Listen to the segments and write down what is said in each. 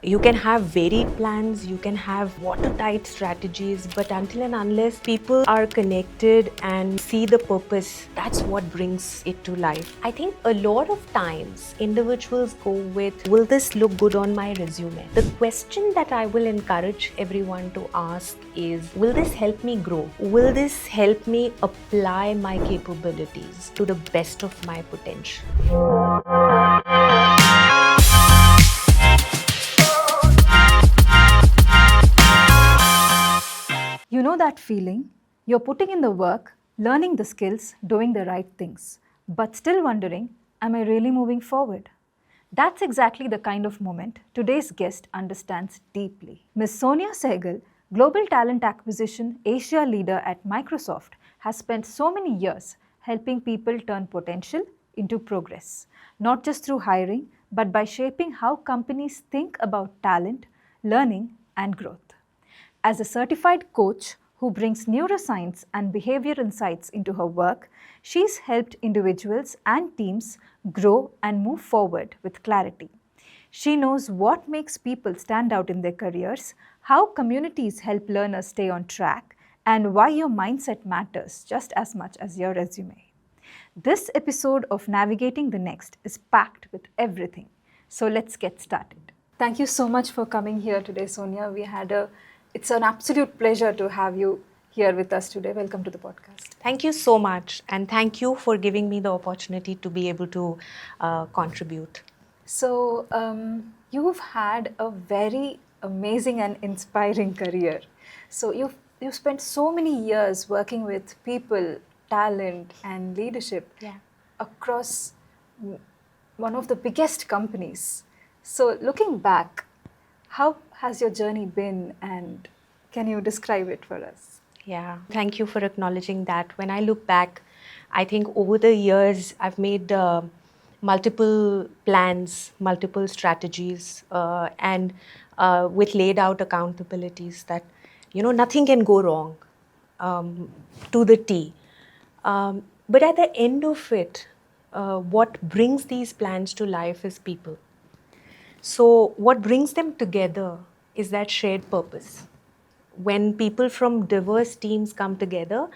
You can have varied plans, you can have watertight strategies, but until and unless people are connected and see the purpose, that's what brings it to life. I think a lot of times individuals go with, will this look good on my resume? The question that I will encourage everyone to ask is, will this help me grow? Will this help me apply my capabilities to the best of my potential? You know that feeling? You're putting in the work, learning the skills, doing the right things, but still wondering, am I really moving forward? That's exactly the kind of moment today's guest understands deeply. Ms. Sonia Sahgal, Global Talent Acquisition Asia leader at Microsoft, has spent so many years helping people turn potential into progress, not just through hiring, but by shaping how companies think about talent, learning, and growth. As a certified coach who brings neuroscience and behavior insights into her work, she's helped individuals and teams grow and move forward with clarity. She knows what makes people stand out in their careers, how communities help learners stay on track, and why your mindset matters just as much as your resume. This episode of Navigating the Next is packed with everything. So let's get started. Thank you so much for coming here today, Sonia. It's an absolute pleasure to have you here with us today. Welcome to the podcast. Thank you so much, and thank you for giving me the opportunity to be able to contribute. So, you've had a very amazing and inspiring career. So, you've spent so many years working with people, talent, and leadership across one of the biggest companies. So, looking back, how has your journey been, and can you describe it for us? Yeah, thank you for acknowledging that. When I look back, I think over the years I've made multiple plans, multiple strategies, and with laid out accountabilities that, nothing can go wrong to the T. But at the end of it, what brings these plans to life is people. So, what brings them together is that shared purpose. When people from diverse teams come together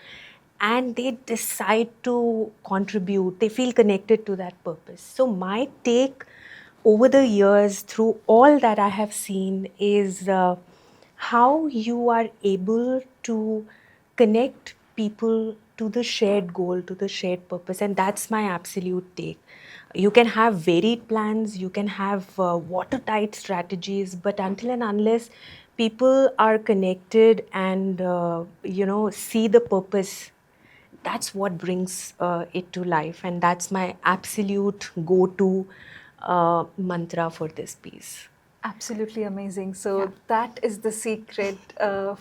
and they decide to contribute, they feel connected to that purpose. So, my take over the years through all that I have seen is how you are able to connect people to the shared goal, to the shared purpose. And that's my absolute take. You can have varied plans, you can have watertight strategies, but until and unless people are connected and see the purpose, that's what brings it to life, and that's my absolute go-to mantra for this piece. Absolutely amazing. So that is the secret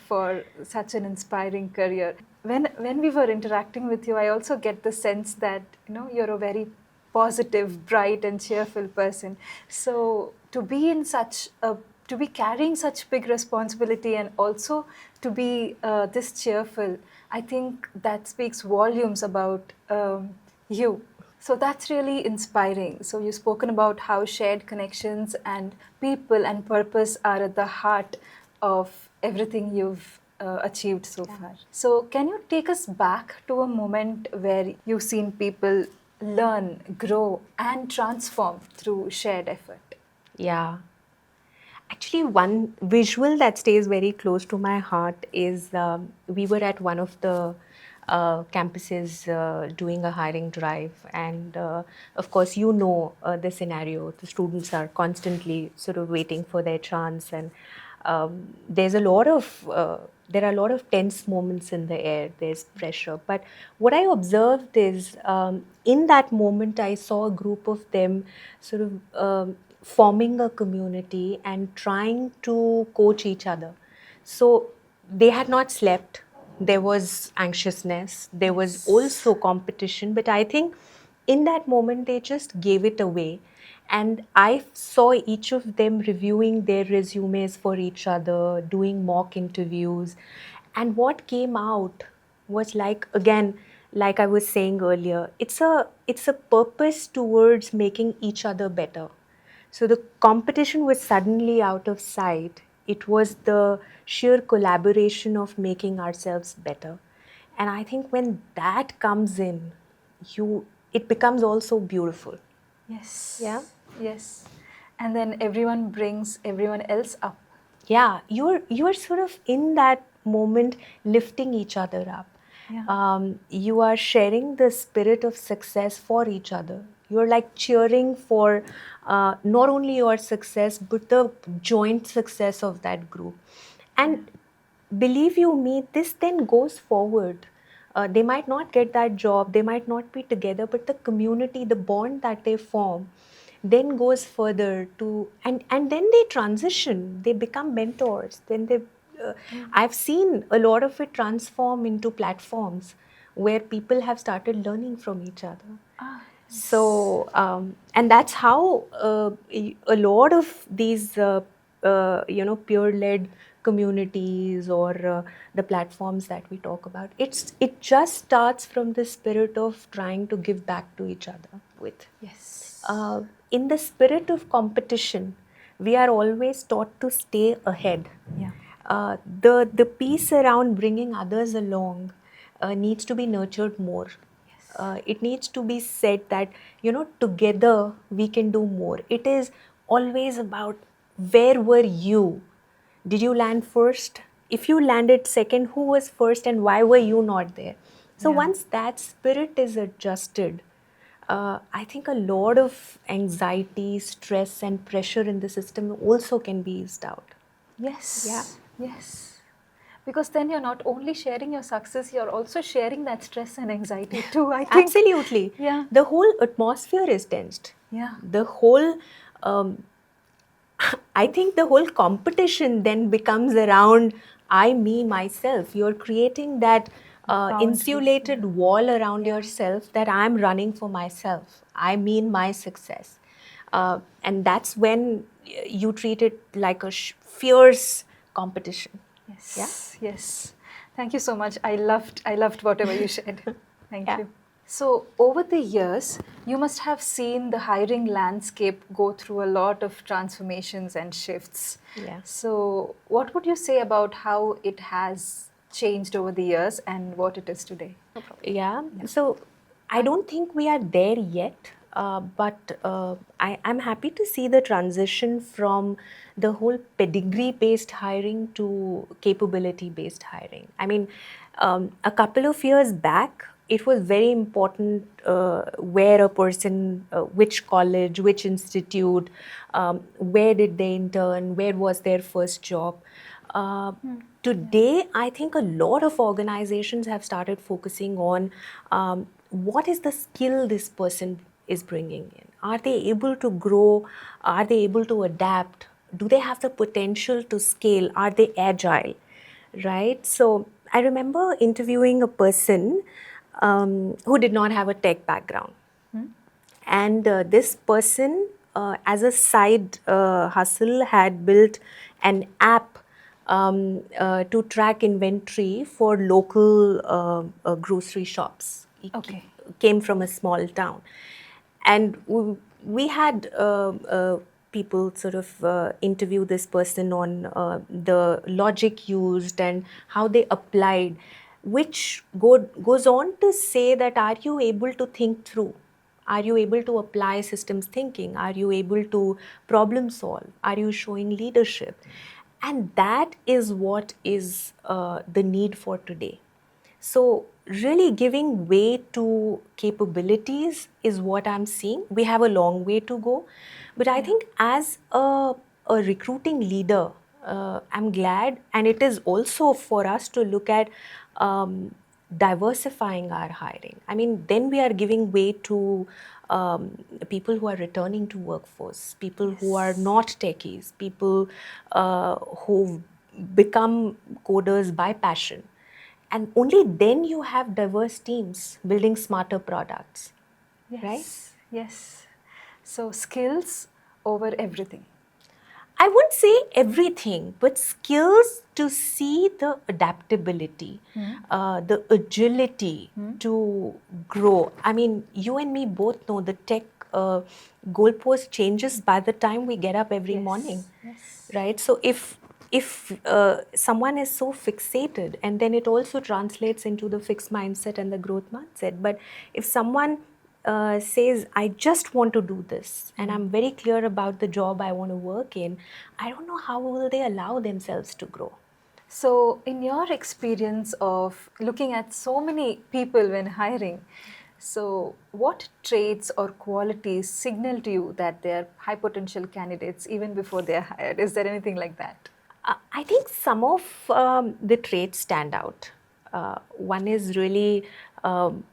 for such an inspiring career. When we were interacting with you, I also get the sense that you're a very positive, bright, and cheerful person. So to be to be carrying such big responsibility and also to be this cheerful, I think that speaks volumes about you. So that's really inspiring. So you've spoken about how shared connections and people and purpose are at the heart of everything you've achieved so far. So can you take us back to a moment where you've seen people learn, grow, and transform through shared effort? Yeah. Actually, one visual that stays very close to my heart is we were at one of the campuses doing a hiring drive, and of course, the scenario. The students are constantly sort of waiting for their chance, and there's a lot of there are a lot of tense moments in the air. There's pressure, but what I observed is in that moment, I saw a group of them sort of. Forming a community and trying to coach each other. So they had not slept. There was anxiousness. There was also competition. But I think in that moment, they just gave it away. And I saw each of them reviewing their resumes for each other, doing mock interviews. And what came out was like I was saying earlier, it's a purpose towards making each other better. So the competition was suddenly out of sight. It was the sheer collaboration of making ourselves better. And I think when that comes in, it becomes also beautiful. Yes. Yeah. Yes. And then everyone brings everyone else up. Yeah, you're sort of in that moment lifting each other up. Yeah. You are sharing the spirit of success for each other. You're like cheering for not only your success but the joint success of that group. And believe you me, this then goes forward. They might not get that job, they might not be together, but the community, the bond that they form, then goes further to, and then they transition, they become mentors. Then I've seen a lot of it transform into platforms where people have started learning from each other. Ah, yes. So, and that's how a lot of these, peer-led communities or the platforms that we talk about, it just starts from the spirit of trying to give back to each other with. Yes. In the spirit of competition, we are always taught to stay ahead. Yeah. The piece around bringing others along needs to be nurtured more. It needs to be said that, together we can do more. It is always about where were you? Did you land first? If you landed second, who was first and why were you not there? So Yeah. once that spirit is adjusted, I think a lot of anxiety, stress, and pressure in the system also can be eased out. Yes. Yeah. Yes. Because then you're not only sharing your success, you're also sharing that stress and anxiety too, I think. Absolutely. Yeah. The whole atmosphere is tensed. Yeah. The whole, I think the whole competition then becomes around I, me, myself. You're creating that Boundaries, insulated wall around Yeah. yourself that I'm running for myself. I mean my success. And that's when you treat it like a fierce competition. Yes. Yeah? Yes. Thank you so much. I loved whatever you shared. Thank Yeah. you. So, over the years, you must have seen the hiring landscape go through a lot of transformations and shifts. Yeah. So, what would you say about how it has changed over the years and what it is today? No problem. Yeah. So I don't think we are there yet, but I'm happy to see the transition from the whole pedigree-based hiring to capability-based hiring. I mean, a couple of years back, it was very important where a person, which college, which institute, where did they intern, where was their first job. Today, I think a lot of organizations have started focusing on what is the skill this person is bringing in. Are they able to grow? Are they able to adapt? Do they have the potential to scale? Are they agile? Right? So I remember interviewing a person who did not have a tech background. And this person, as a side hustle, had built an app to track inventory for local grocery shops. He Okay. came from a small town. And we had people sort of interview this person on the logic used and how they applied, which goes on to say that are you able to think through? Are you able to apply systems thinking? Are you able to problem solve? Are you showing leadership? And that is what is the need for today. So, really giving way to capabilities is what I'm seeing. We have a long way to go. But I think as a recruiting leader, I'm glad, and it is also for us to look at diversifying our hiring. I mean, then we are giving way to people who are returning to workforce, people who are not techies, people who've become coders by passion. And only then you have diverse teams building smarter products, right? Yes. So, skills over everything. I wouldn't say everything, but skills to see the adaptability, the agility to grow. I mean, you and me both know the tech goalpost changes by the time we get up every morning, right? So if someone is so fixated, and then it also translates into the fixed mindset and the growth mindset. But if someone says, I just want to do this, and I'm very clear about the job I want to work in, I don't know how will they allow themselves to grow. So, in your experience of looking at so many people when hiring, so what traits or qualities signal to you that they are high potential candidates even before they are hired? Is there anything like that? I think some of the traits stand out. One is really, um,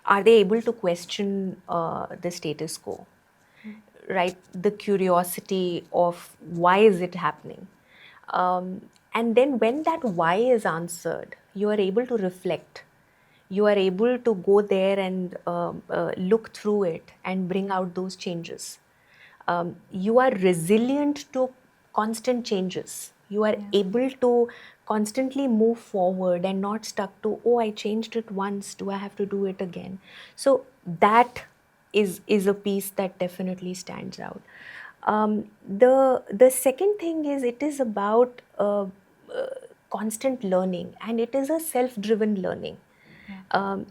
are they able to question the status quo, right? The curiosity of why is it happening? And then when that why is answered, you are able to reflect. You are able to go there and look through it and bring out those changes. You are resilient to constant changes. You are able to constantly move forward and not stuck to, oh, I changed it once, do I have to do it again? So that is a piece that definitely stands out. The second thing is, it is about constant learning, and it is a self-driven learning.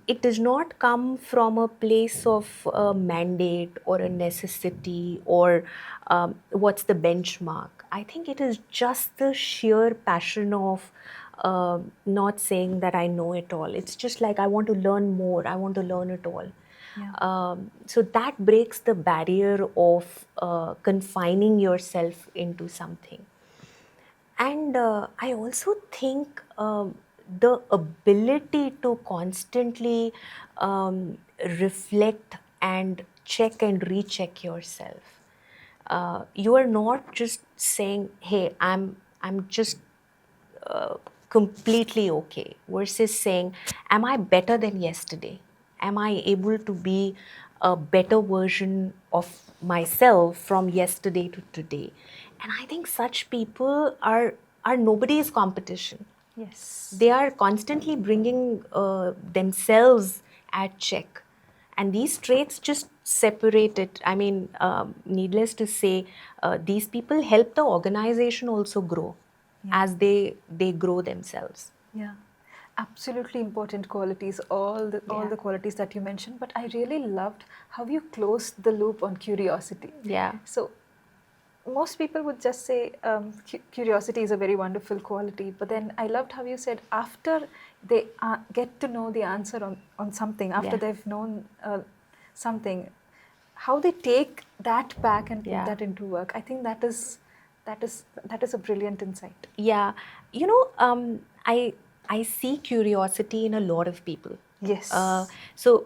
It does not come from a place of a mandate or a necessity or what's the benchmark. I think it is just the sheer passion of not saying that I know it all. It's just like, I want to learn more, I want to learn it all. So that breaks the barrier of confining yourself into something. And I also think the ability to constantly reflect and check and recheck yourself. You are not just saying, "Hey, I'm just completely okay," versus saying, am I better than yesterday? Am I able to be a better version of myself from yesterday to today? And I think such people are nobody's competition. Yes. They are constantly bringing themselves at check. And these traits just separate it. I mean, needless to say, these people help the organization also grow as they grow themselves. Yeah, absolutely important qualities, all the qualities that you mentioned. But I really loved how you closed the loop on curiosity. Yeah. So most people would just say curiosity is a very wonderful quality, but then I loved how you said after they get to know the answer on something, after they've known something, how they take that back and put that into work. I think that is a brilliant insight. Yeah, I see curiosity in a lot of people. Yes. So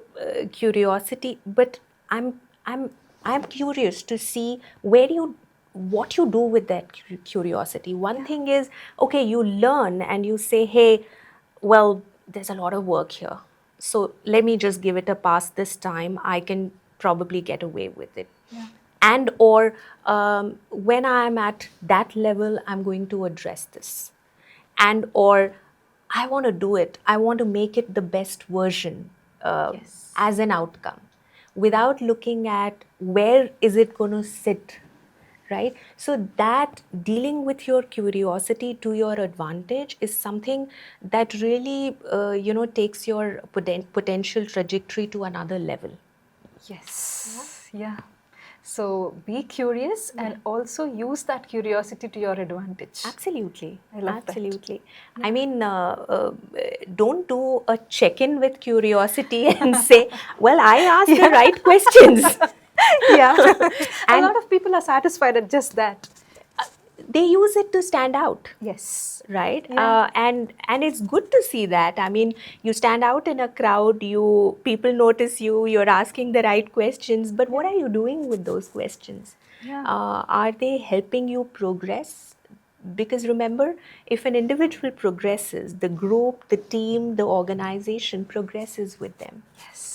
curiosity, but I'm curious to see what you do with that curiosity. One thing is, okay, you learn and you say, hey, well, there's a lot of work here, so let me just give it a pass this time. I can probably get away with it. And or when I'm at that level, I'm going to address this. And or I want to do it, I want to make it the best version as an outcome, without looking at where is it going to sit, right? So that dealing with your curiosity to your advantage is something that really takes your potential trajectory to another level. Yes. Yeah. So be curious and also use that curiosity to your advantage. Absolutely. I love Absolutely. I mean, don't do a check-in with curiosity and say, well, I asked the right questions. A lot of people are satisfied at just that. They use it to stand out. Yes. Right? And it's good to see that. I mean, you stand out in a crowd, people notice you, you're asking the right questions, but what are you doing with those questions? Are they helping you progress? Because remember, if an individual progresses, the group, the team, the organization progresses with them. Yes.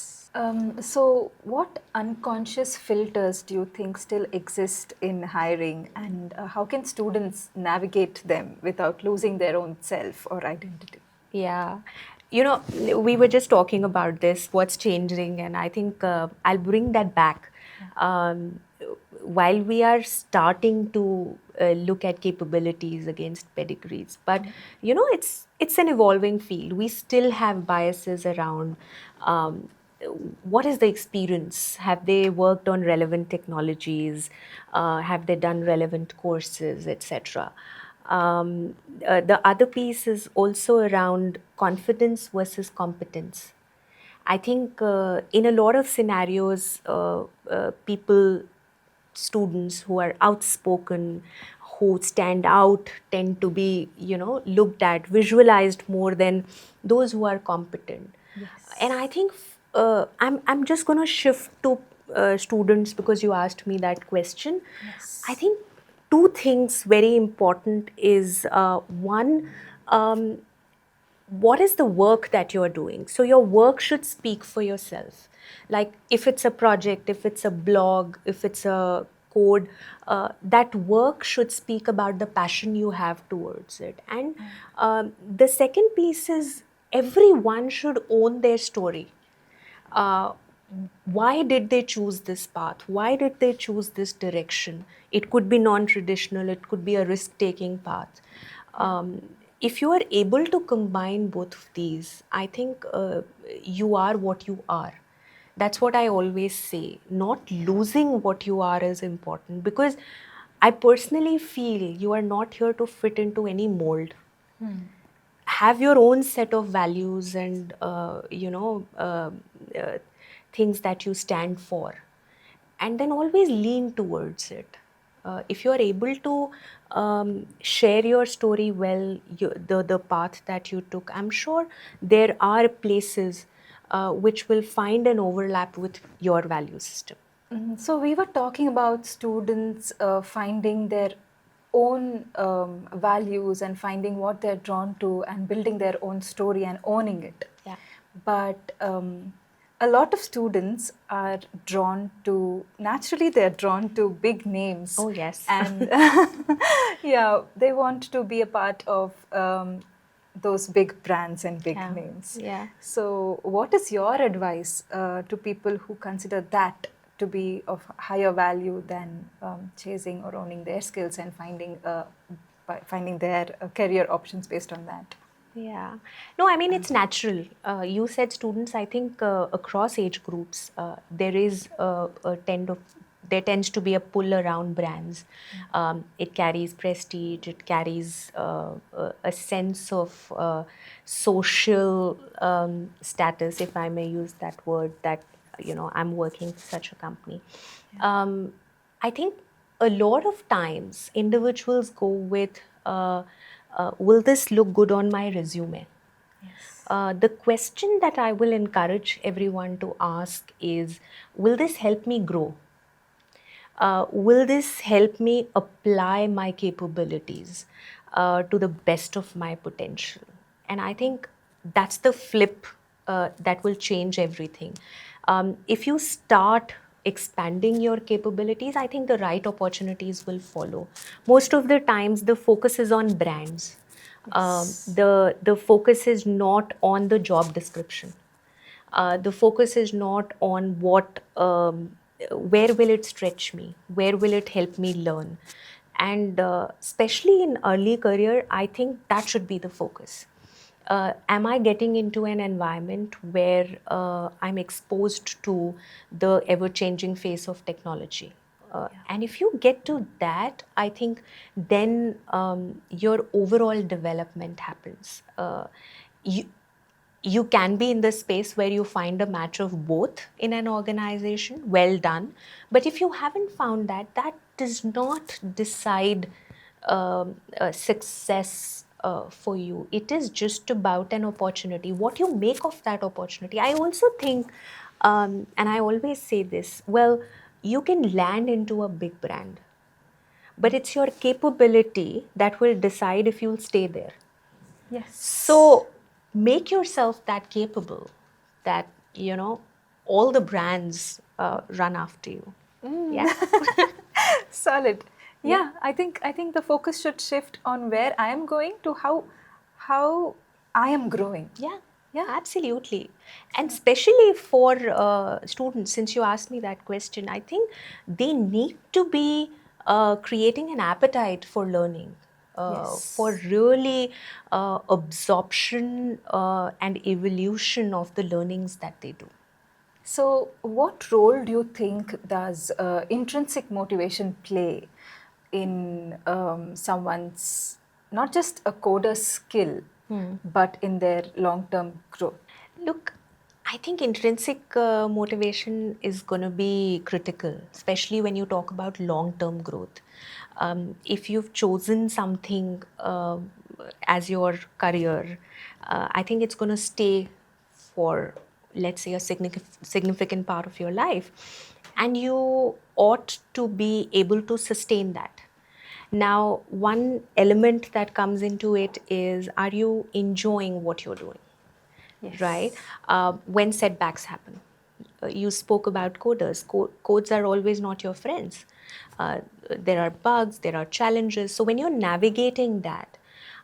So what unconscious filters do you think still exist in hiring, and how can students navigate them without losing their own self or identity? Yeah. We were just talking about this, what's changing, and I think I'll bring that back While we are starting to look at capabilities against pedigrees, but it's an evolving field. We still have biases around um, what is the experience? Have they worked on relevant technologies? Have they done relevant courses, etc.? The other piece is also around confidence versus competence. I think in a lot of scenarios, people, students who are outspoken, who stand out, tend to be, looked at, visualized more than those who are competent. And I think I'm just going to shift to students because you asked me that question. Yes. I think two things very important is one. What is the work that you're doing? So your work should speak for yourself. Like if it's a project, if it's a blog, if it's a code, that work should speak about the passion you have towards it. And the second piece is everyone should own their story. uh, why did they choose this path? Why did they choose this direction? It could be non-traditional, it could be a risk-taking path. If you are able to combine both of these, I think you are what you are. That's what I always say. Not losing what you are is important, because I personally feel you are not here to fit into any mold. Have your own set of values and uh, things that you stand for, and then always lean towards it. If you are able to share your story well, the path that you took, I'm sure there are places which will find an overlap with your value system. So we were talking about students finding their own values and finding what they're drawn to and building their own story and owning it. Yeah. But a lot of students are drawn to, naturally they're drawn to big names. Oh, yes. And yeah, they want to be a part of those big brands and big Yeah. names. Yeah. So what is your advice to people who consider that to be of higher value than chasing or owning their skills and finding their career options based on that? Yeah. No, I mean, it's natural. You said students, I think across age groups, there tends to be a pull around brands. It carries prestige, it carries a sense of social status, if I may use that word, that, I'm working for such a company. I think a lot of times individuals go with, will this look good on my resume? Yes. The question that I will encourage everyone to ask is, will this help me grow? Will this help me apply my capabilities to the best of my potential? And I think that's the flip that will change everything. If you start expanding your capabilities, I think the right opportunities will follow. Most of the times, the focus is on brands. The focus is not on the job description. The focus is not on where will it stretch me, where will it help me learn, and especially in early career, I think that should be the focus. Am I getting into an environment where I'm exposed to the ever-changing face of technology? And if you get to that, I think then your overall development happens. You, you can be in the space where you find a match of both in an organization, well done. But if you haven't found that, that does not decide success for you. It is just about an opportunity. What you make of that opportunity. I also think, and I always say this, well, you can land into a big brand, but it's your capability that will decide if you'll stay there. Yes. So make yourself that capable that, all the brands run after you. Yeah. Solid. Yeah. Yeah, I think the focus should shift on where I am going to how I am growing. Yeah. Yeah. Absolutely. And especially for students, since you asked me that question, I think they need to be creating an appetite for learning, for Yes. really absorption and evolution of the learnings that they do. So, what role do you think does intrinsic motivation play in someone's, not just a coder's skill, but in their long term growth? Look, I think intrinsic motivation is going to be critical, especially when you talk about long term growth. If you've chosen something as your career, I think it's going to stay for, let's say, a significant part of your life. And you ought to be able to sustain that. Now, one element that comes into it is, are you enjoying what you're doing? Right? Yes. When setbacks happen. You spoke about coders. Codes are always not your friends. There are bugs, there are challenges. So when you're navigating that,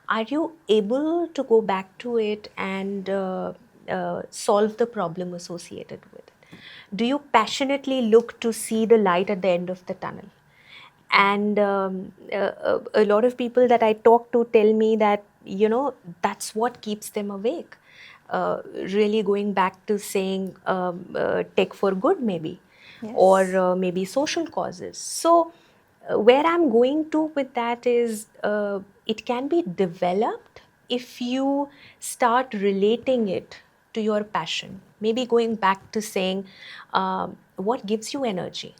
are you able to go back to it and solve the problem associated with it? Do you passionately look to see the light at the end of the tunnel? And a lot of people that I talk to tell me that, that's what keeps them awake. Really going back to saying tech for good, maybe, or Yes. maybe social causes. So where I'm going to with that is, it can be developed if you start relating it to your passion. Maybe going back to saying, what gives you energy?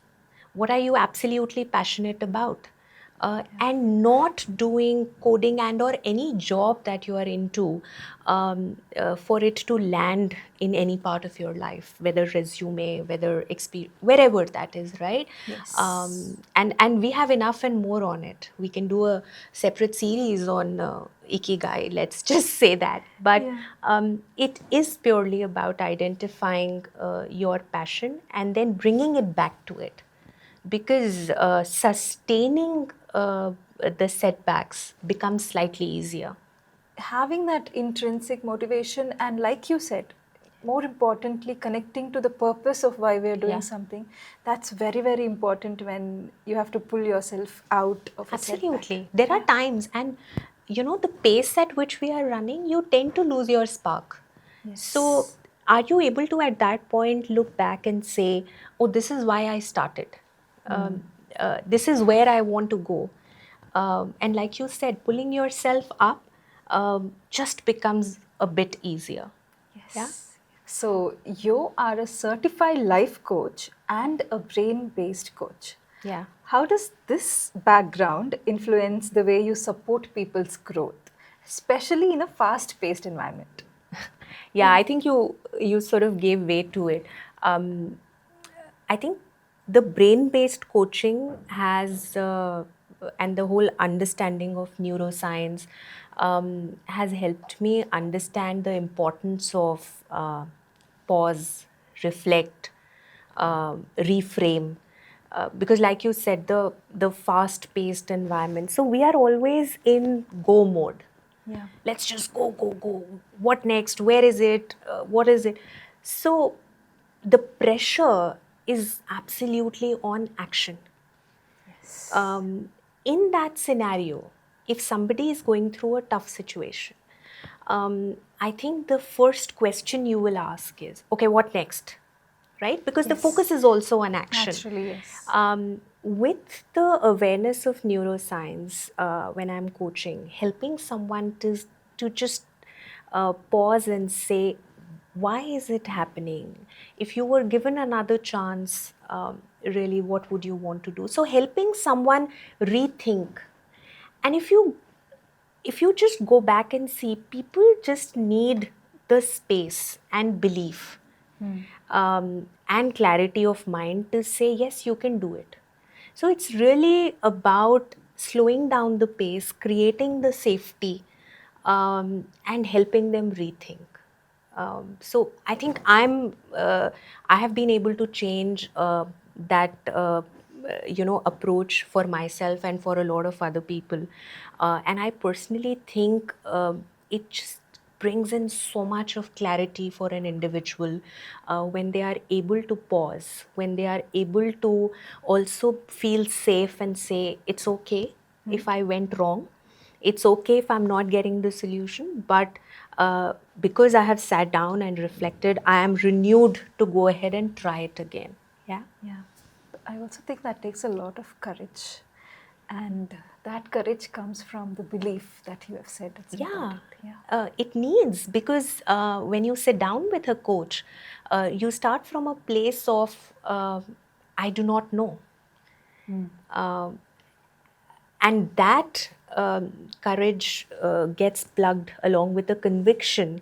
What are you absolutely passionate about? And not doing coding and or any job that you are into for it to land in any part of your life, whether resume, whether experience, wherever that is, right? Yes. And we have enough and more on it. We can do a separate series on ikigai, let's just say that. But Yeah. it is purely about identifying your passion and then bringing it back to it, because sustaining the setbacks becomes slightly easier. Having that intrinsic motivation, and like you said, more importantly, connecting to the purpose of why we're doing Yeah, something, that's very, very important when you have to pull yourself out of a setback. absolutely. There are Yeah. times, and the pace at which we are running, you tend to lose your spark. So, Yes. are you able to at that point look back and say, oh, this is why I started? This is where I want to go. And like you said, pulling yourself up just becomes a bit easier. Yeah. Yes. So you are a certified life coach and a brain based coach. Yeah. How does this background influence the way you support people's growth, especially in a fast paced environment? Yeah, I think you sort of gave way to it. Um, I think the brain-based coaching has, and the whole understanding of neuroscience has helped me understand the importance of pause, reflect, reframe. Because, like you said, the fast-paced environment. So we are always in go mode. Yeah. Let's just go, go, go. What next? Where is it? What is it? So the pressure is absolutely on action. Yes. In that scenario, if somebody is going through a tough situation, I think the first question you will ask is, okay, what next? Right? Because the Yes. focus is also on action. Naturally, yes. With the awareness of neuroscience, when I'm coaching, helping someone to just pause and say, why is it happening? If you were given another chance, really, what would you want to do? So helping someone rethink. And if you just go back and see, people just need the space and belief and clarity of mind to say, yes, you can do it. So it's really about slowing down the pace, creating the safety, and helping them rethink. So I think I have been able to change that approach for myself and for a lot of other people, and I personally think it just brings in so much of clarity for an individual when they are able to pause, when they are able to also feel safe and say, it's okay if I went wrong. It's okay if I'm not getting the solution, but because I have sat down and reflected, I am renewed to go ahead and try it again. Yeah. Yeah. I also think that takes a lot of courage. And that courage comes from the belief that you have said it's important. Yeah. It needs, because when you sit down with a coach, you start from a place of I do not know. And that courage gets plugged along with the conviction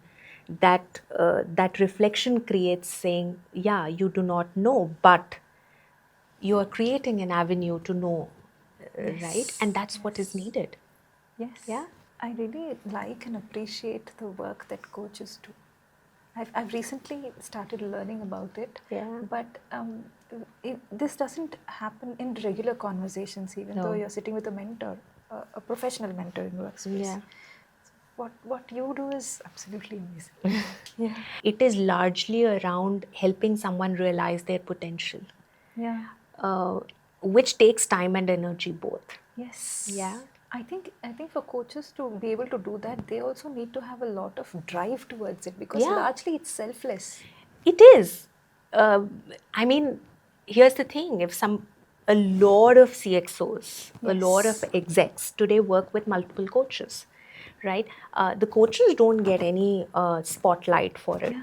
that that reflection creates, saying, yeah, you do not know, but you are creating an avenue to know, right? And that's what is needed. Yes. Yeah. I really like and appreciate the work that coaches do. I've recently started learning about it. Yeah. But this doesn't happen in regular conversations, even though you're sitting with a mentor, a professional mentor in workspace. Yeah. What you do is absolutely amazing. Yeah. It is largely around helping someone realize their potential, Yeah. which takes time and energy both. Yes. Yeah. I think for coaches to be able to do that, they also need to have a lot of drive towards it, because Yeah. largely it's selfless. It is. I mean, here's the thing: a lot of CXOs, a lot of Yes. execs today work with multiple coaches, right? The coaches don't get any spotlight for it,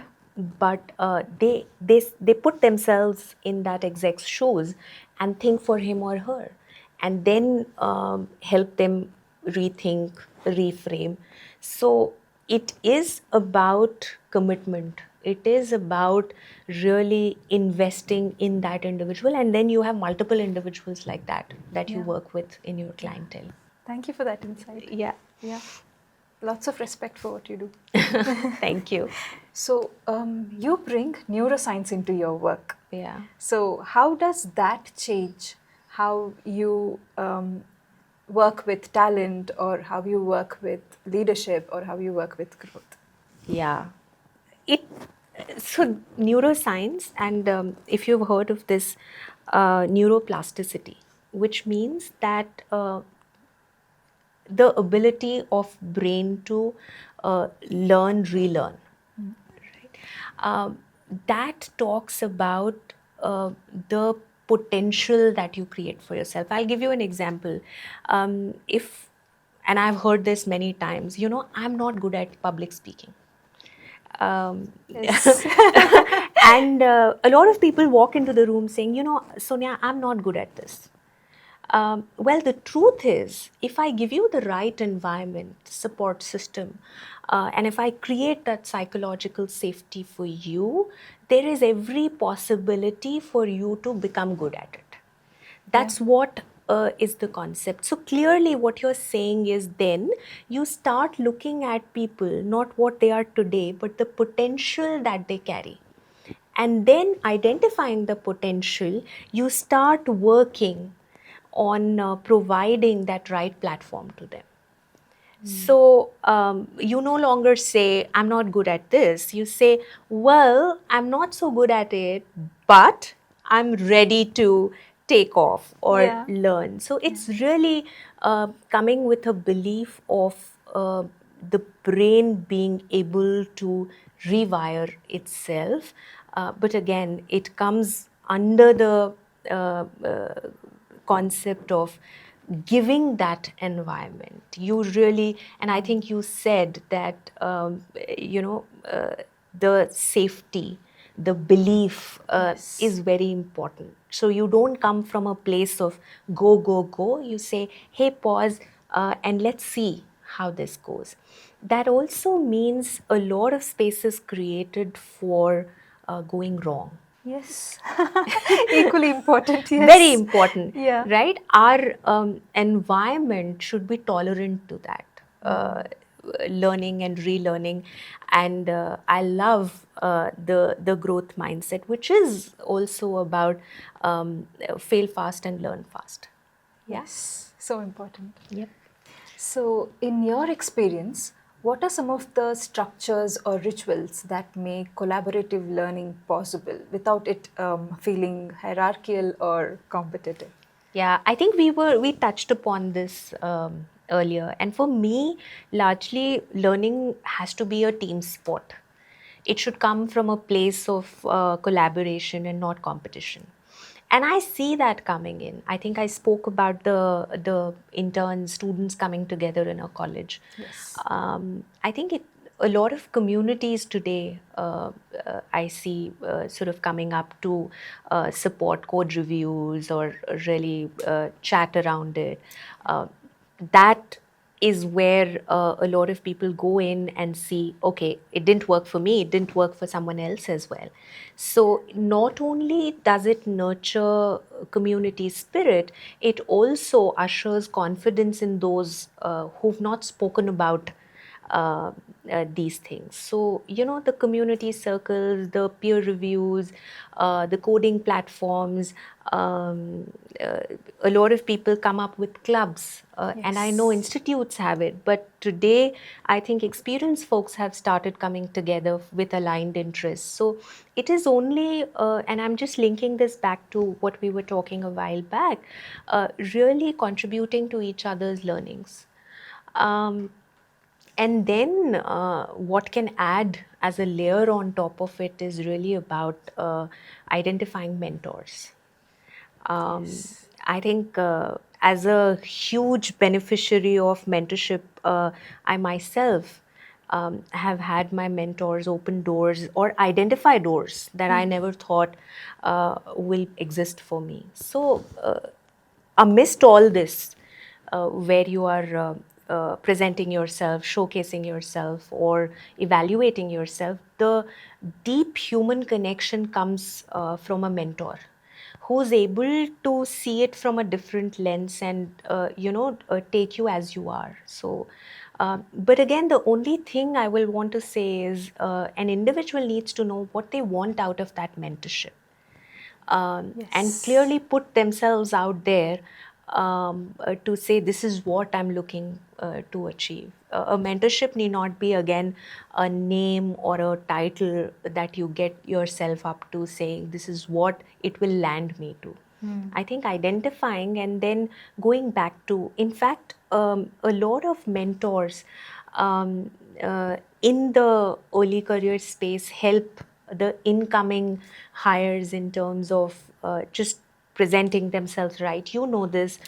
but they put themselves in that exec's shoes and think for him or her, and then help them rethink, reframe. So it is about commitment. It is about really investing in that individual, and then you have multiple individuals like that you work with in your clientele. Thank you for that insight. Yeah. Yeah. Lots of respect for what you do. Thank you. So, you bring neuroscience into your work. Yeah. So, how does that change how you work with talent, or how you work with leadership, or how you work with growth? Yeah. So neuroscience, and if you've heard of this, neuroplasticity, which means that the ability of brain to learn, relearn. Right? That talks about the potential that you create for yourself. I'll give you an example. And I've heard this many times, I'm not good at public speaking. Yes. And a lot of people walk into the room saying, Sonia, I'm not good at this. Well, the truth is, if I give you the right environment, support system, and if I create that psychological safety for you, there is every possibility for you to become good at it. That's what is the concept. So clearly what you're saying is, then you start looking at people, not what they are today, but the potential that they carry. And then identifying the potential, you start working on providing that right platform to them. So you no longer say, I'm not good at this. You say, well, I'm not so good at it, but I'm ready to take off or learn. So it's really coming with a belief of the brain being able to rewire itself. But again, it comes under the concept of giving that environment. You really, and I think you said that, the safety, the belief is very important. So you don't come from a place of go, go, go. You say, hey, pause, and let's see how this goes. That also means a lot of space is created for going wrong. Yes. Equally important. Yes. Very important, Yeah. right? Our environment should be tolerant to that, learning and relearning. And I love the growth mindset, which is also about fail fast and learn fast. Yes. So important. Yep. So, in your experience, What are some of the structures or rituals that make collaborative learning possible without it feeling hierarchical or competitive? Yeah, I think we touched upon this earlier, and for me, largely learning has to be a team sport. It should come from a place of collaboration and not competition. And I see that coming in. I think I spoke about the interns, students coming together in a college. Yes. I think a lot of communities today, I see sort of coming up to support code reviews or really chat around it. That is where a lot of people go in and see, okay, it didn't work for me, it didn't work for someone else as well. So not only does it nurture community spirit, it also ushers confidence in those who've not spoken about uh, these things. So, the community circles, the peer reviews, the coding platforms, um, uh, a lot of people come up with clubs. And I know Yes. institutes have it. But today, I think experienced folks have started coming together with aligned interests. So it is only, and I'm just linking this back to what we were talking a while back, really contributing to each other's learnings. Um, and then what can add as a layer on top of it is really about identifying mentors. Yes. I think as a huge beneficiary of mentorship, I myself have had my mentors open doors or identify doors that I never thought will exist for me. So, amidst all this, where you are presenting yourself, showcasing yourself, or evaluating yourself, the deep human connection comes from a mentor who's able to see it from a different lens and take you as you are. So but again, the only thing I will want to say is an individual needs to know what they want out of that mentorship, and Yes. clearly put themselves out there to say, this is what I'm looking to achieve. A mentorship need not be, again, a name or a title that you get yourself up to saying, this is what it will land me to. I think identifying and then going back to, in fact, a lot of mentors um, in the early career space help the incoming hires in terms of just presenting themselves right. You know this.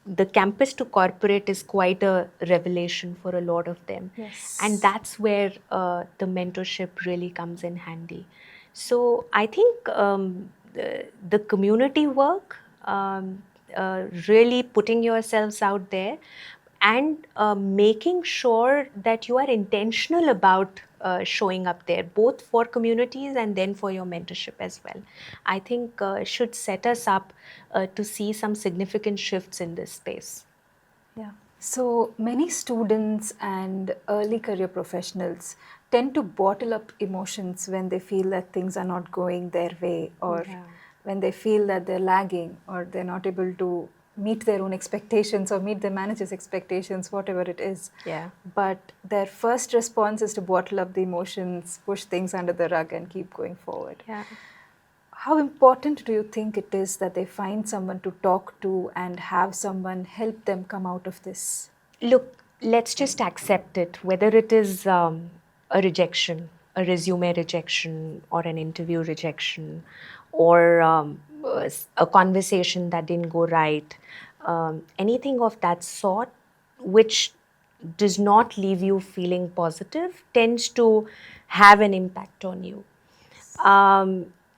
The campus to corporate is quite a revelation for a lot of them, and Yes. that's where the mentorship really comes in handy. So I think the community work, really putting yourselves out there, and making sure that you are intentional about showing up there, both for communities and then for your mentorship as well. I think should set us up to see some significant shifts in this space. Yeah. So many students and early career professionals tend to bottle up emotions when they feel that things are not going their way, or Yeah. when they feel that they're lagging or they're not able to meet their own expectations or meet their manager's expectations, whatever it is. Yeah. But their first response is to bottle up the emotions, push things under the rug, and keep going forward. Yeah. How important do you think it is that they find someone to talk to and have someone help them come out of this? Look, let's just accept it, whether it is a rejection, a resume rejection, or an interview rejection, or a conversation that didn't go right, anything of that sort, which does not leave you feeling positive, tends to have an impact on you.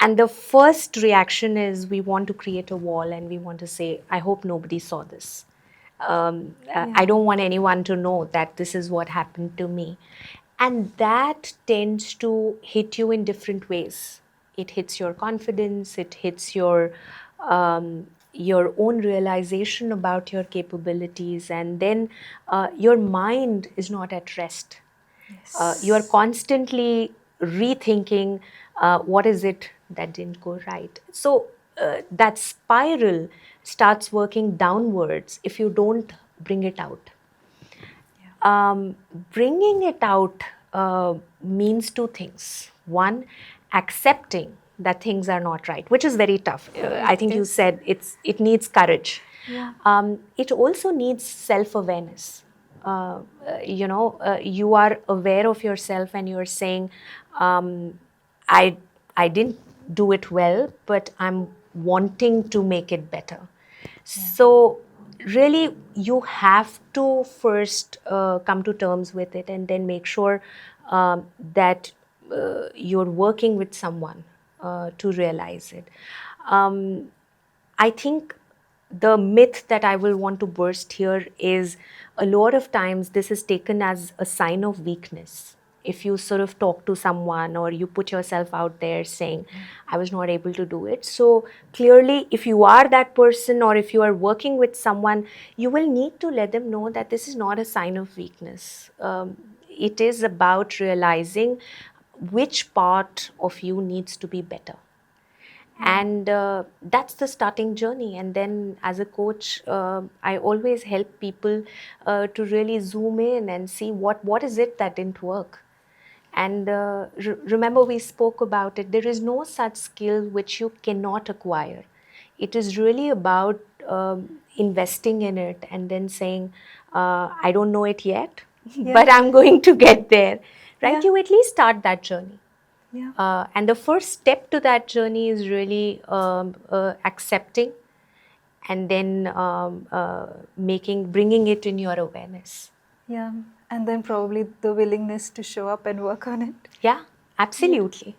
And the first reaction is we want to create a wall and we want to say, I hope nobody saw this. I don't want anyone to know that this is what happened to me. And that tends to hit you in different ways. It hits your confidence, it hits your own realization about your capabilities, and then your mind is not at rest. You are Yes. constantly rethinking what is it that didn't go right. So that spiral starts working downwards if you don't bring it out. Bringing it out means two things. One, accepting that things are not right, which is very tough. I think you said it needs courage. Yeah. It also needs self-awareness. You are aware of yourself and you're saying, I, I didn't do it well, but I'm wanting to make it better. So really, you have to first come to terms with it and then make sure that you're working with someone to realize it. I think the myth that I will want to burst here is a lot of times this is taken as a sign of weakness. If you sort of talk to someone or you put yourself out there saying, I was not able to do it. So clearly, if you are that person or if you are working with someone, you will need to let them know that this is not a sign of weakness. It is about realizing which part of you needs to be better. And that's the starting journey. And then as a coach, I always help people to really zoom in and see what is it that didn't work. And remember, we spoke about it. There is no such skill which you cannot acquire. It is really about investing in it and then saying, I don't know it yet, but I'm going to get there. Right? You at least start that journey. Yeah. And the first step to that journey is really accepting and then bringing it in your awareness. Yeah. And then probably the willingness to show up and work on it. Yeah, absolutely.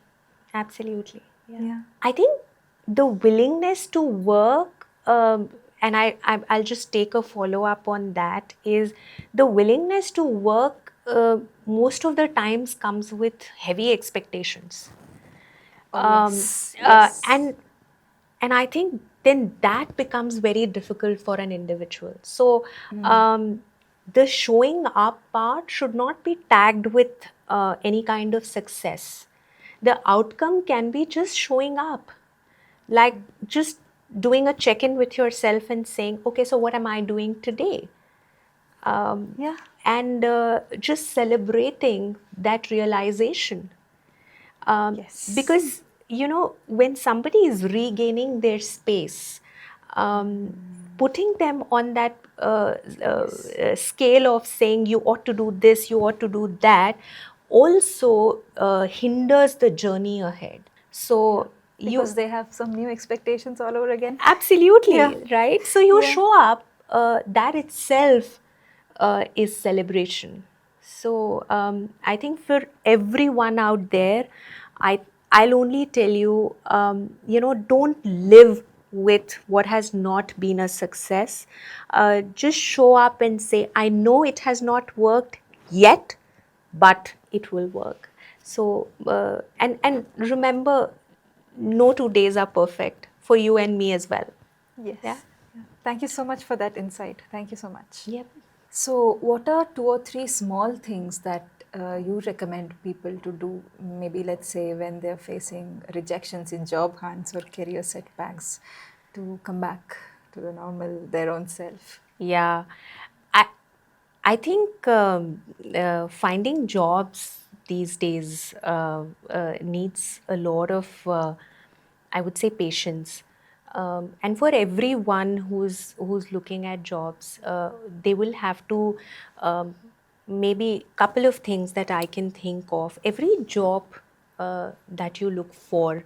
Absolutely. Yeah. I think the willingness to work, and I'll just take a follow up on that, is the willingness to work most of the times comes with heavy expectations. Yes. And I think then that becomes very difficult for an individual. So the showing up part should not be tagged with any kind of success. The outcome can be just showing up, like just doing a check-in with yourself and saying, okay, so what am I doing today? Yeah. And just celebrating that realization. Yes. Because, when somebody is regaining their space, putting them on that scale of saying you ought to do this, you ought to do that, also hinders the journey ahead. So Because they have some new expectations all over again. absolutely, Yeah. right? So you Yeah. show up, that itself is celebration. So I think for everyone out there, I'll only tell you, don't live with what has not been a success. Just show up and say, I know it has not worked yet, but it will work. So and remember, no 2 days are perfect for you and me as well. Yes. Yeah. Thank you so much for that insight. Thank you so much. Yep. So, what are 2 or 3 small things that you recommend people to do? Maybe, let's say, when they're facing rejections in job hunts or career setbacks, to come back to the normal, their own self. Yeah, I I think finding jobs these days needs a lot of, I would say, patience. And for everyone who's looking at jobs, they will have to, maybe couple of things that I can think of. Every job that you look for,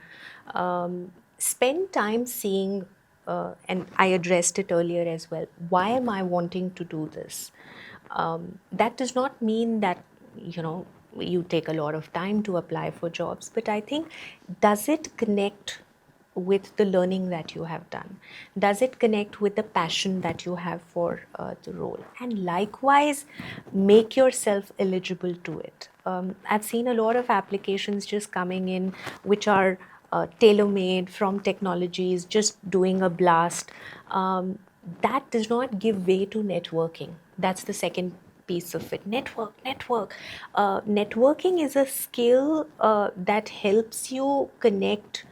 spend time seeing, and I addressed it earlier as well. Why am I wanting to do this? That does not mean that you take a lot of time to apply for jobs, but I think, does it connect with the learning that you have done? Does it connect with the passion that you have for the role? And likewise, make yourself eligible to it. I've seen a lot of applications just coming in which are tailor-made from technologies, just doing a blast. That does not give way to networking. That's the second piece of it. Network. Networking is a skill that helps you connect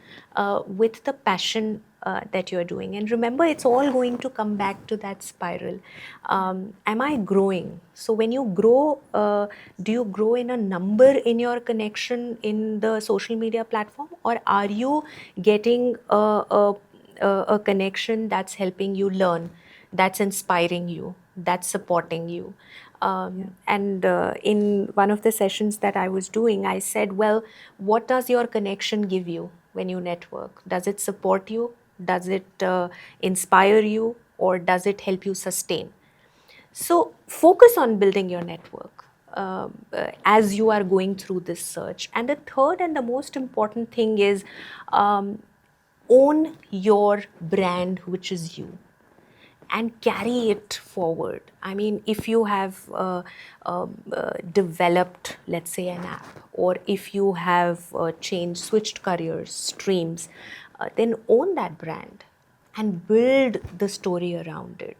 with the passion that you're doing. And remember, it's all going to come back to that spiral. Am I growing? So when you grow, do you grow in a number in your connection in the social media platform, or are you getting a connection that's helping you learn, that's inspiring you, that's supporting you? And in one of the sessions that I was doing, I said, well, what does your connection give you when you network? Does it support you? Does it inspire you? Or does it help you sustain? So focus on building your network as you are going through this search. And the third and the most important thing is own your brand, which is you, and carry it forward. I mean, if you have developed, let's say, an app, or if you have switched careers, streams, then own that brand and build the story around it.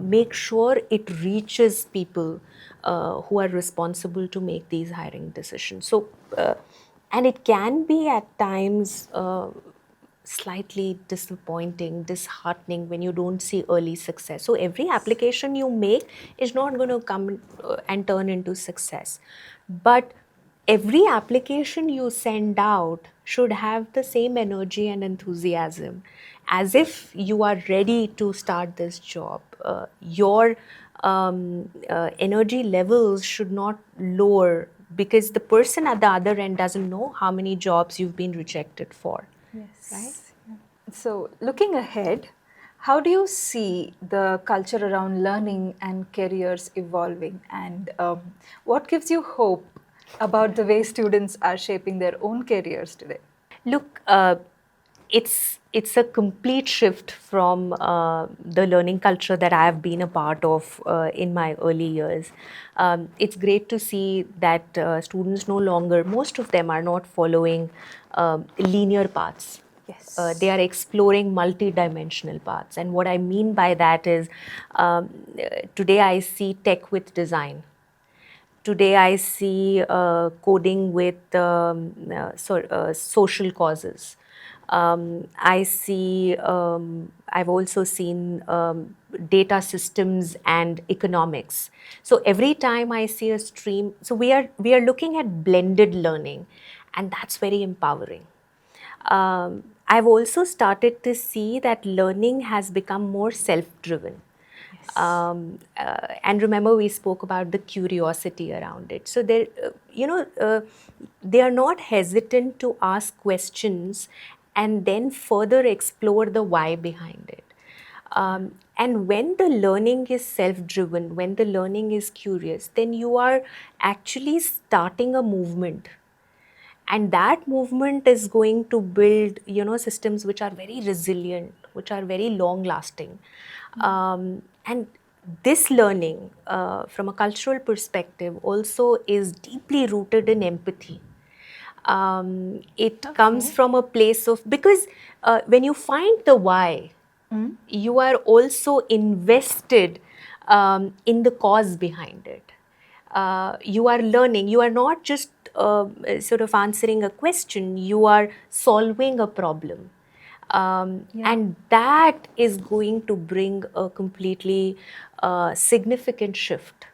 Make sure it reaches people who are responsible to make these hiring decisions. So, and it can be at times slightly disappointing, disheartening when you don't see early success. So every application you make is not going to come and turn into success. But every application you send out should have the same energy and enthusiasm, as if you are ready to start this job. Your energy levels should not lower because the person at the other end doesn't know how many jobs you've been rejected for. Yes. Right? Yeah. So, looking ahead, how do you see the culture around learning and careers evolving? And what gives you hope about the way students are shaping their own careers today? Look, it's a complete shift from the learning culture that I have been a part of in my early years. It's great to see that students no longer, most of them are not following linear paths. Yes. They are exploring multi-dimensional paths. And what I mean by that is today I see tech with design. Today I see coding with social causes. I've also seen data systems and economics. So every time I see a stream, so we are looking at blended learning, and that's very empowering. I've also started to see that learning has become more self-driven. And remember, we spoke about the curiosity around it. So they are not hesitant to ask questions and then further explore the why behind it. And when the learning is self-driven, when the learning is curious, then you are actually starting a movement, and that movement is going to build systems which are very resilient, which are very long lasting. And this learning from a cultural perspective also is deeply rooted in empathy. It comes from a place of, because when you find the why, you are also invested in the cause behind it. You are learning, you are not just sort of answering a question, you are solving a problem. And that is going to bring a completely significant shift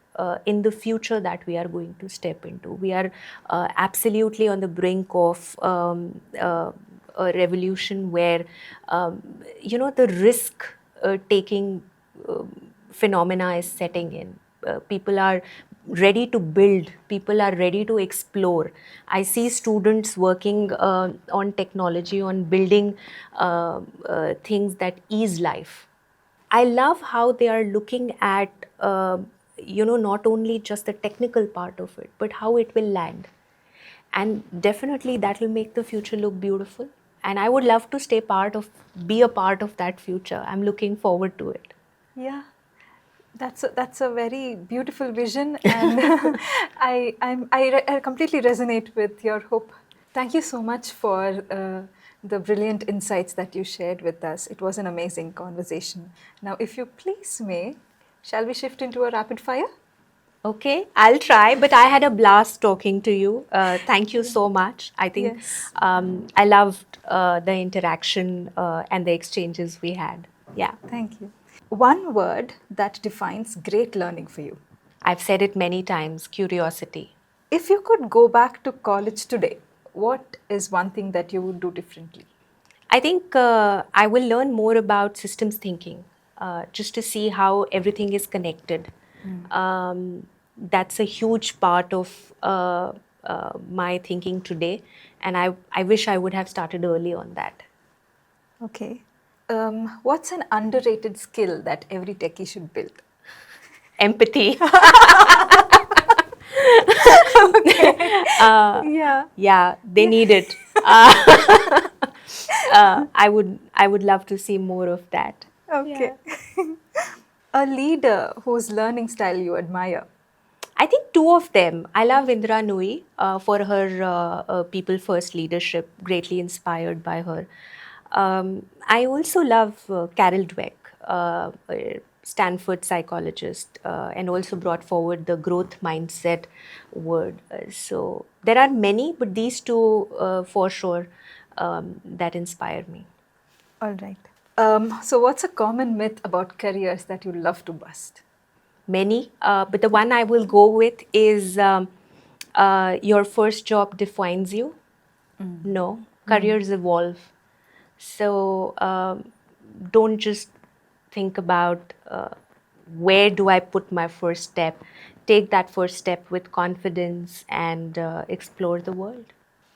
in the future that we are going to step into. We are absolutely on the brink of a revolution where, the risk taking phenomena is setting in. People are ready to build, people are ready to explore. I see students working on technology, on building things that ease life. I love how they are looking at, not only just the technical part of it, but how it will land. And definitely that will make the future look beautiful. And I would love to be a part of that future. I'm looking forward to it. Yeah, that's a very beautiful vision, and I completely resonate with your hope. Thank you so much for the brilliant insights that you shared with us. It was an amazing conversation. Now, if you please may, shall we shift into a rapid fire? Okay, I'll try, but I had a blast talking to you. Thank you so much. I think Yes. I loved the interaction and the exchanges we had. Yeah, Thank you. One word that defines great learning for you. I've said it many times, curiosity. If you could go back to college today, what is one thing that you would do differently? I think I will learn more about systems thinking, just to see how everything is connected. That's a huge part of my thinking today, and I wish I would have started early on that. Okay. What's an underrated skill that every techie should build? Empathy. Yeah. Yeah, they need it. I would love to see more of that. Okay. Yeah. A leader whose learning style you admire. I think two of them. I love Indra Nui for her people first leadership, greatly inspired by her. I also love Carol Dweck, a Stanford psychologist, and also brought forward the growth mindset word. So there are many, but these two for sure that inspire me. All right. So, what's a common myth about careers that you love to bust? Many, but the one I will go with is your first job defines you. No, careers evolve. So don't just think about where do I put my first step. Take that first step with confidence and explore the world.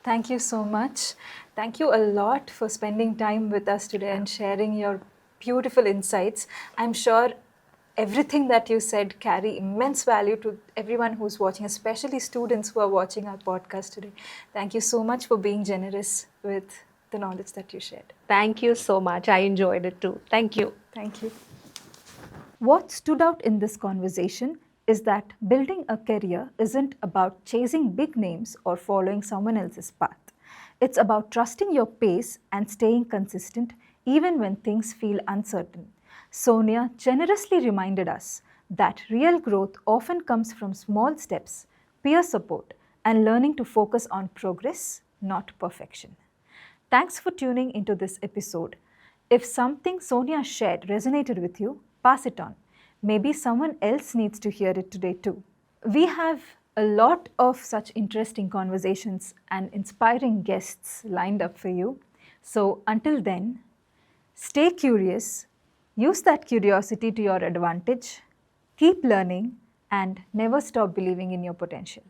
Thank you so much. Thank you a lot for spending time with us today and sharing your beautiful insights. I'm sure everything that you said carry immense value to everyone who's watching, especially students who are watching our podcast today. Thank you so much for being generous with the knowledge that you shared. Thank you so much. I enjoyed it too. Thank you. Thank you. What stood out in this conversation is that building a career isn't about chasing big names or following someone else's path. It's about trusting your pace and staying consistent even when things feel uncertain. Sonia generously reminded us that real growth often comes from small steps, peer support, and learning to focus on progress, not perfection. Thanks for tuning into this episode. If something Sonia shared resonated with you, pass it on. Maybe someone else needs to hear it today too. We have a lot of such interesting conversations and inspiring guests lined up for you. So until then, stay curious, use that curiosity to your advantage, keep learning, and never stop believing in your potential.